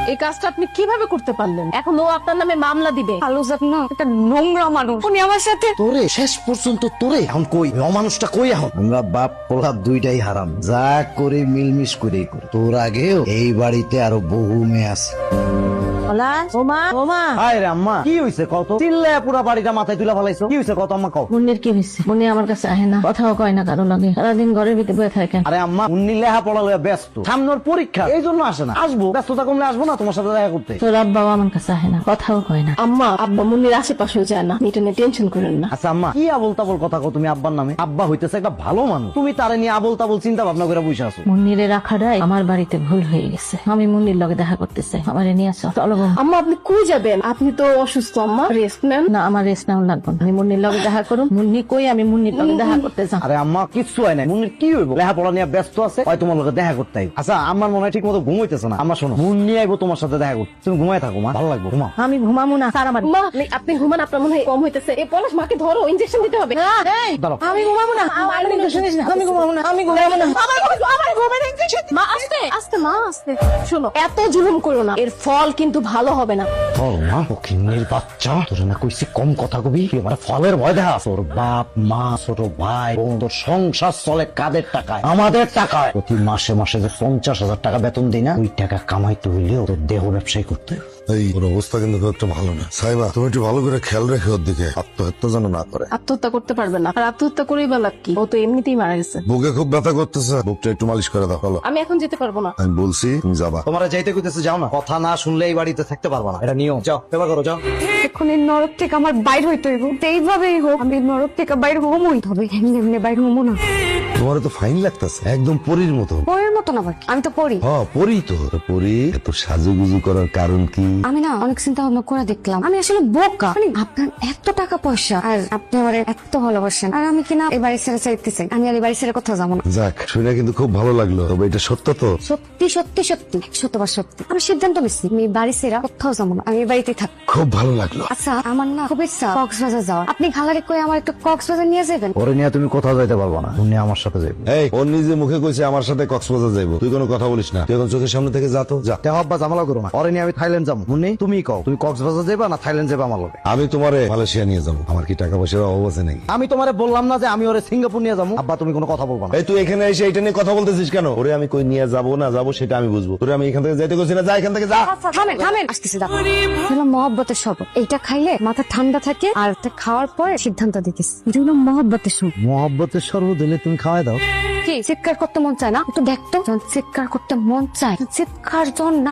এই কাজটা আপনি কিভাবে করতে পারলেন? এখন ও আপনার নামে মামলা দিবে। আলোজাত না একটা নোংরা মানুষ, উনি আমার সাথে তোরে শেষ পর্যন্ত তোরে এখন কই অমানুষটা কই এখন আমরা বাপ পোলা দুইটাই হারাম, যা করে মিলমিশ করেই করি। তোর আগেও এই বাড়িতে আরো বহু মেয়ে আছে। আম্মা কি হইছে কত চিল্লায় পুরা বাড়িটা মাথায় তুলে ফেলাইছো? কি হইছে কত আম্মা কও। মুন্নির কি হয়েছে? মুন্নি আমার কাছে আহে না, কথাও কয় না কারো লাগে, সারাদিন ঘরের ভিতরে বসে থাকে। আরে আম্মা উনি লেহা পড়া লইয়া ব্যস্ত, সামনের পরীক্ষা এই জন্য আসে না। আসবো, ব্যস্ততা কমলে আসবো না তোমার সাথে দেখা করতে। তোর আব্বাও আমার কাছে আহে না, কথাও কয় না। আম্মা আব্বা মুন্নির আশেপাশেও যায় না, এটা নিয়ে টেনশন করেন না। আচ্ছা আম্মা কি আবল তাবল কথা কও তুমি আব্বার নামে? আব্বা হইতেছে একটা ভালো মানুষ, তুমি তারে নিয়ে আবল তাবল চিন্তা ভাবনা করে বসে আছো। মুন্নিরে রাখাটাই আমার বাড়িতে ভুল হয়ে গেছে। আমি মুন্নির লগে দেখা করতে চাই, আমারে নিয়ে আসো। চলো গো। আম্মা আপনি কই যাবেন? আপনি তো অসুস্থ আম্মা, রেস্ট নেন। না আমার রেস্ট নেওয়া লাগবে না, আমি মুন্নির লগে দেখা করুন। মুন্নি কই? আমি মুন্নির লগে দেখা করতে চাই। আরে আম্মা কিচ্ছু হয় না, মুন্নির কি হইব? লেখাপড়া নিয়ে ব্যস্ত আছে, হয় তোমার লগে দেখা করতে আইব। আচ্ছা আমার মনে হয় ঠিক মতো ঘুম হইতেছে না। আম্মা শোনো, মুন্নি আইবো তোমার সাথে দেখা করতে, তুমি ঘুমায় থাকো মা, ভালো লাগবে ঘুমাও। আমি ঘুমাবো না স্যার, আমার মা আপনি ঘুমান, আপনার মনে হয় কম হইতেছে। এই পলাশ মাকে ধরো, ইনজেকশন দিতে হবে। দাঁড়াও। আমি ঘুমাবো না, আমার ইনজেকশন দিস না। আমি ঘুমাবো না, আমি ঘুমাবো না। আমার ঘুমের ইনজেকশন। মা আস্তে আস্তে, মা আস্তে। শোনো এত জুলুম করো না, এর ফল কিন্তু ভালো হবে না। বল মা, ফকিন্নির বাচ্চা, তোর না কইছি কম কথা কবি, তুই আমার ফলের ভয় দেখা। তোর বাপ মা ছোট ভাই বোন, তোর সংসার চলে কাদের টাকায়? আমাদের টাকায়। প্রতি মাসে মাসে যে 50,000 টাকা বেতন দিই না, ওই টাকা কামাইতে হইলেও তোর দেহ ব্যবসায়ী করতে হবে। এই ওর অবস্থা কিন্তু খুব একটা ভালো না। সাইবা তুমি একটু ভালো করে খেয়াল রেখে ওর দিকে, আত্মহত্যা যেন না করে। আত্মহত্যা করতে পারবে না, আর আত্মহত্যা করেই বা লাভ কি? ও তো এমনিতেই মারা গেছে। বুকে খুব ব্যথা করতেছে, বুকটা একটু মালিশ করে দাও। হলো আমি এখন যেতে পারবো না। আমি বলছি তুমি যাবা। তোমার যাইতে কইতেছে যাও না, কথা না শুনলে এই বাড়িতে থাকতে পারবা না, এটা নিয়ম। যাও সেবা করো, যাও। এখন এই নরক থেকে আমার বাইর হইতে হইব, এইভাবেই হোক আমি নরক থেকে বাইর হমই, তবে এমনি এমনি বাইর হমো না। তোমার তো ফাইন লাগতেছে, একদম পরীর মতো। পরের মতন আবার কি? আমি তো পড়ি। হ্যাঁ পরী তো। পরী এত সাজুগুজু করার কারণ কি? আমি না অনেক চিন্তা ভাবনা করে দেখলাম, আমি আসলে বোকা। মানে আপনার এত টাকা পয়সা আর আপনি আমার এত ভালোবাসেন, আর আমি কিনা এই বাড়ি ছেড়ে চাইতে চাই। আমি আর এই বাড়ি ছেড়ে কোথাও যাবো না। যাক শুনে কিন্তু খুব ভালো লাগলো, তবে এটা সত্য তো? সত্যি সত্যি সত্যি 100বার সত্যি। আমি সিদ্ধান্ত নিচ্ছি, আমি এই বাড়ি ছেড়ে কোথাও যাবো না, আমি এই বাড়িতেই থাকবো। খুব ভালো লাগলো। আচ্ছা আমার না খুব ইচ্ছা কক্সবাজার যাওয়ার। আপনি খালারে কই আমার একটু কক্সবাজার নিয়ে যাবেন? ওরে নিয়ে তুমি কোথাও যাইতে পারবা না, উনি আমার সাথে যাইবে। এই ওর নিজে মুখে কইছে আমার সাথে কক্সবাজার যাইবো, তুই কোনো কথা বলিস না। তুই এখন চোখের সামনে থেকে যা তো, যা। দেহ আব্বা ঝামেলা করো না, ওরে নিয়ে আমি থাইল্যান্ড যাবো। মুন্নি তুমি কও, তুমি কক্সবাজার যাবা না থাইল্যান্ড যাবা আমার লগে? আমি তোমারে মালয়েশিয়া নিয়ে যাবো। আমার কি টাকা পয়সার অভাব আছে নাকি? আমি তোমারে বললাম না যে আমি ওরে সিঙ্গাপুর নিয়ে যাবো? আব্বা তুমি কোনো কথা বলবা না। এই তুই এখানে এসে এটা নিয়ে কথা বলতেছিস কেন? ওরে আমি কই নিয়ে যাবো না যাবো সেটা আমি বুঝবো। তোরে আমি এখান থেকে যাইতে কইছি না, যা এখান থেকে যা। থামেন থামেন, আসতেছি। হলো মহব্বতের শরবত, এইটা খাইলে মাথা ঠান্ডা থাকে, আর এটা খাওয়ার পরে সিদ্ধান্ত দিতেছি। এটা হলো মহব্বতের শরবত। মোহাব্বতের শরবত দিলে তুমি খাওয়াই দাও। কি চিৎকার করতে মন চায় না? একটু দেখতো, যখন চিৎকার করতে মন চায়, চিৎকার যখন না